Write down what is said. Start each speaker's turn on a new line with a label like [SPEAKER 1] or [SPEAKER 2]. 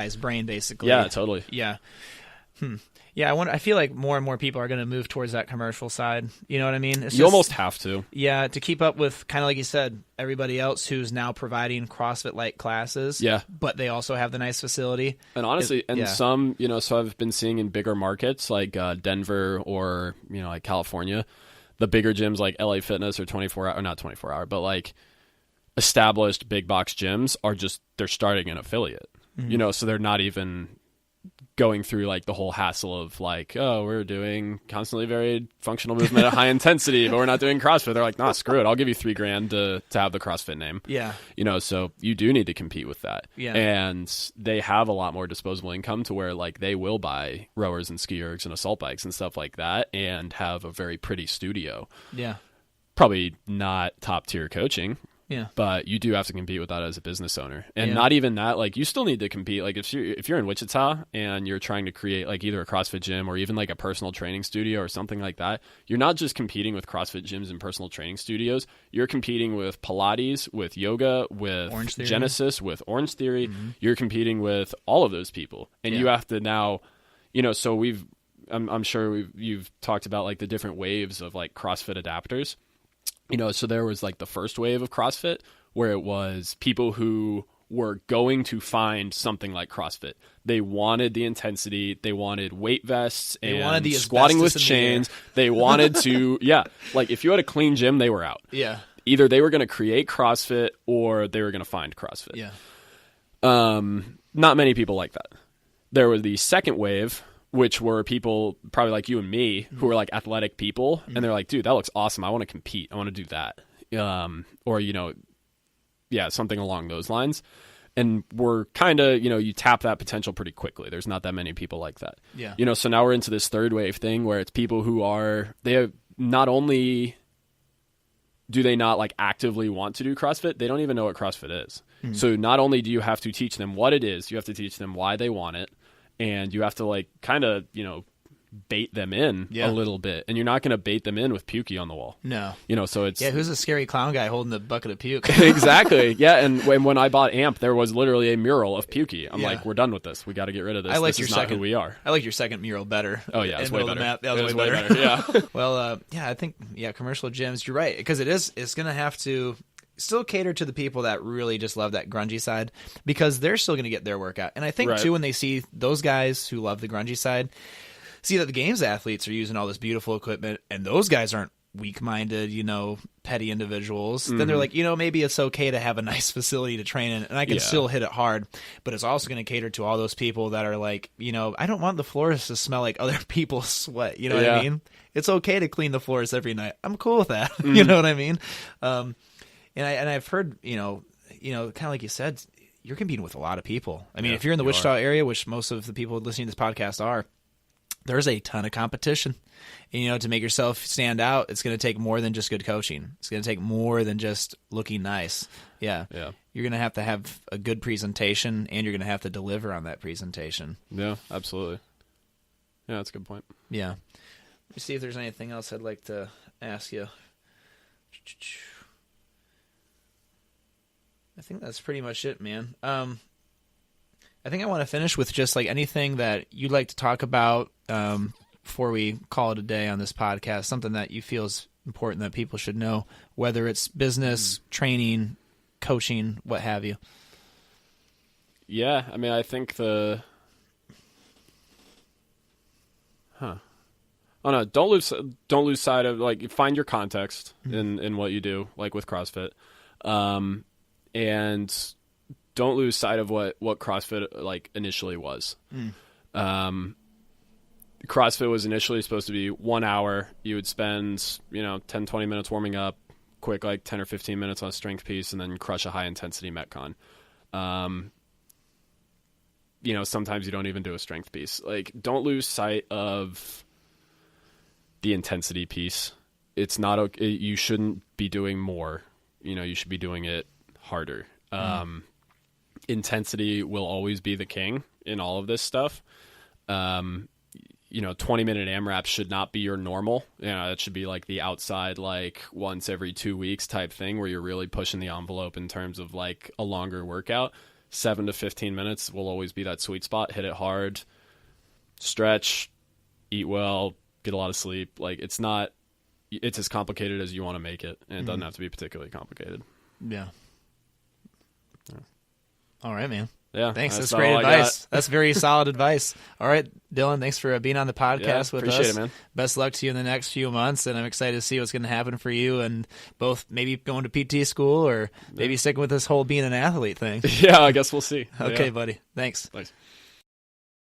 [SPEAKER 1] guy's brain, basically.
[SPEAKER 2] Yeah, totally.
[SPEAKER 1] Yeah. Yeah, I feel like more and more people are going to move towards that commercial side. You know what I mean? It's
[SPEAKER 2] you almost have to.
[SPEAKER 1] Yeah, to keep up with, kind of like you said, everybody else who's now providing CrossFit-like classes.
[SPEAKER 2] Yeah.
[SPEAKER 1] But they also have the nice facility.
[SPEAKER 2] And honestly, some, so I've been seeing in bigger markets like Denver or, like California, the bigger gyms like LA Fitness or 24-hour, or not 24-hour, but like established big box gyms they're starting an affiliate. So they're not even going through like the whole hassle of like, oh, we're doing constantly varied functional movement at high intensity, but we're not doing CrossFit. They're like, nah, screw it. I'll give you $3,000 to have the CrossFit name.
[SPEAKER 1] Yeah.
[SPEAKER 2] So you do need to compete with that.
[SPEAKER 1] Yeah.
[SPEAKER 2] And they have a lot more disposable income to where like they will buy rowers and ski ergs and assault bikes and stuff like that and have a very pretty studio.
[SPEAKER 1] Yeah.
[SPEAKER 2] Probably not top tier coaching.
[SPEAKER 1] Yeah.
[SPEAKER 2] But you do have to compete with that as a business owner. And not even that, like you still need to compete. Like if you're in Wichita and you're trying to create like either a CrossFit gym or even like a personal training studio or something like that, you're not just competing with CrossFit gyms and personal training studios. You're competing with Pilates, with yoga, with Genesis, with Orange Theory. You're competing with all of those people. And you have to now, so I'm sure you've talked about like the different waves of like CrossFit adapters. So there was like the first wave of CrossFit where it was people who were going to find something like CrossFit. They wanted the intensity. They wanted weight vests and wanted the squatting with chains. They wanted to, like if you had a clean gym, they were out.
[SPEAKER 1] Yeah.
[SPEAKER 2] Either they were going to create CrossFit or they were going to find CrossFit.
[SPEAKER 1] Yeah.
[SPEAKER 2] Not many people like that. There was the second wave, which were people probably like you and me who were like athletic people. And they're like, dude, that looks awesome. I want to compete. I want to do that. Or, something along those lines. And we're kind of, you tap that potential pretty quickly. There's not that many people like that.
[SPEAKER 1] Yeah.
[SPEAKER 2] So now we're into this third wave thing where it's people who they have not only do they not like actively want to do CrossFit, they don't even know what CrossFit is. So not only do you have to teach them what it is, you have to teach them why they want it. And you have to like kind of, bait them in a little bit. And you're not going to bait them in with pukey on the wall.
[SPEAKER 1] No.
[SPEAKER 2] So it's...
[SPEAKER 1] Yeah, who's a scary clown guy holding the bucket of puke?
[SPEAKER 2] Exactly. Yeah, and when I bought AMP, there was literally a mural of pukey. I'm like, we're done with this. We got to get rid of this. This is not who we are.
[SPEAKER 1] I like your second mural better.
[SPEAKER 2] Oh, yeah, it's way better.
[SPEAKER 1] That was way better.
[SPEAKER 2] Yeah.
[SPEAKER 1] Well, I think, commercial gyms, you're right. Because it's going to have to still cater to the people that really just love that grungy side because they're still going to get their workout. And I think, too, when they see those guys who love the grungy side, see that the games athletes are using all this beautiful equipment and those guys aren't weak-minded, petty individuals, then they're like, maybe it's okay to have a nice facility to train in and I can still hit it hard. But it's also going to cater to all those people that are like, I don't want the floors to smell like other people's sweat. You know what I mean? It's okay to clean the floors every night. I'm cool with that. You know what I mean? And I've heard, kind of like you said, you're competing with a lot of people. I mean, if you're in the Wichita area, which most of the people listening to this podcast are, there's a ton of competition. And, to make yourself stand out, it's going to take more than just good coaching. It's going to take more than just looking nice. Yeah. You're going to have a good presentation, and you're going to have to deliver on that presentation.
[SPEAKER 2] Yeah, absolutely. Yeah, that's a good point.
[SPEAKER 1] Yeah. Let me see if there's anything else I'd like to ask you. I think that's pretty much it, man. I think I want to finish with just like anything that you'd like to talk about before we call it a day on this podcast, something that you feel is important that people should know, whether it's business, training, coaching, what have you.
[SPEAKER 2] Yeah, I mean, I think don't lose sight of, like, find your context in what you do, like with CrossFit. And don't lose sight of what CrossFit like initially was. CrossFit was initially supposed to be 1 hour. You would spend, 10, 20 minutes warming up, quick, like 10 or 15 minutes on a strength piece, and then crush a high intensity Metcon. Sometimes you don't even do a strength piece. Like, don't lose sight of the intensity piece. It's not okay. You shouldn't be doing more. You should be doing it harder. Intensity will always be the king in all of this stuff. 20-minute AMRAPs should not be your normal. That should be like the outside, like once every 2 weeks type thing where you're really pushing the envelope in terms of like a longer workout. 7 to 15 minutes will always be that sweet spot. Hit it hard, stretch, eat well, get a lot of sleep. Like, it's as complicated as you want to make it, and it doesn't have to be particularly complicated.
[SPEAKER 1] Yeah. All right, man.
[SPEAKER 2] Yeah.
[SPEAKER 1] Thanks. That's great advice. That's very solid advice. All right, Dillon, thanks for being on the podcast with us.
[SPEAKER 2] Appreciate it, man.
[SPEAKER 1] Best luck to you in the next few months, and I'm excited to see what's going to happen for you, and both maybe going to PT school or maybe sticking with this whole being an athlete thing.
[SPEAKER 2] Yeah, I guess we'll see.
[SPEAKER 1] Okay, buddy. Thanks.
[SPEAKER 2] Thanks.